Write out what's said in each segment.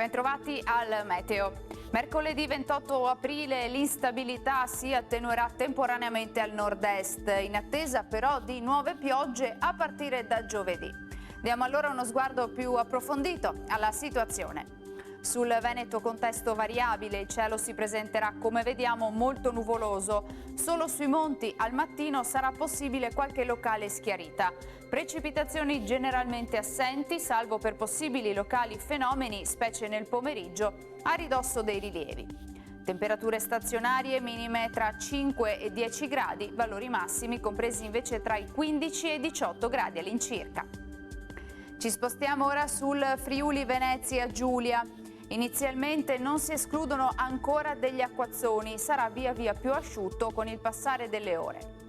Bentrovati al meteo. Mercoledì 28 aprile l'instabilità si attenuerà temporaneamente al nord-est, in attesa però di nuove piogge a partire da giovedì. Diamo allora uno sguardo più approfondito alla situazione. Sul Veneto contesto variabile, il cielo si presenterà come vediamo molto nuvoloso. Solo sui monti al mattino sarà possibile qualche locale schiarita. Precipitazioni generalmente assenti, salvo per possibili locali fenomeni, specie nel pomeriggio, a ridosso dei rilievi. Temperature stazionarie minime tra 5 e 10 gradi, valori massimi compresi invece tra i 15 e i 18 gradi all'incirca. Ci spostiamo ora sul Friuli Venezia Giulia. Inizialmente non si escludono ancora degli acquazzoni, sarà via via più asciutto con il passare delle ore.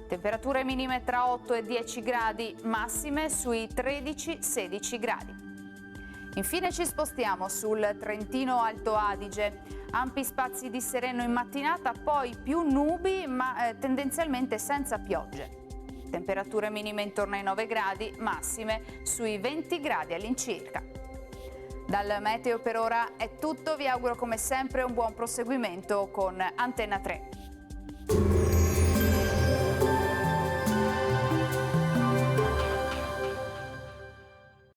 Temperature minime tra 8 e 10 gradi, massime sui 13-16 gradi. Infine ci spostiamo sul Trentino Alto Adige. Ampi spazi di sereno in mattinata, poi più nubi ma tendenzialmente senza piogge. Temperature minime intorno ai 9 gradi, massime sui 20 gradi all'incirca. Dal meteo per ora è tutto, vi auguro come sempre un buon proseguimento con Antenna 3.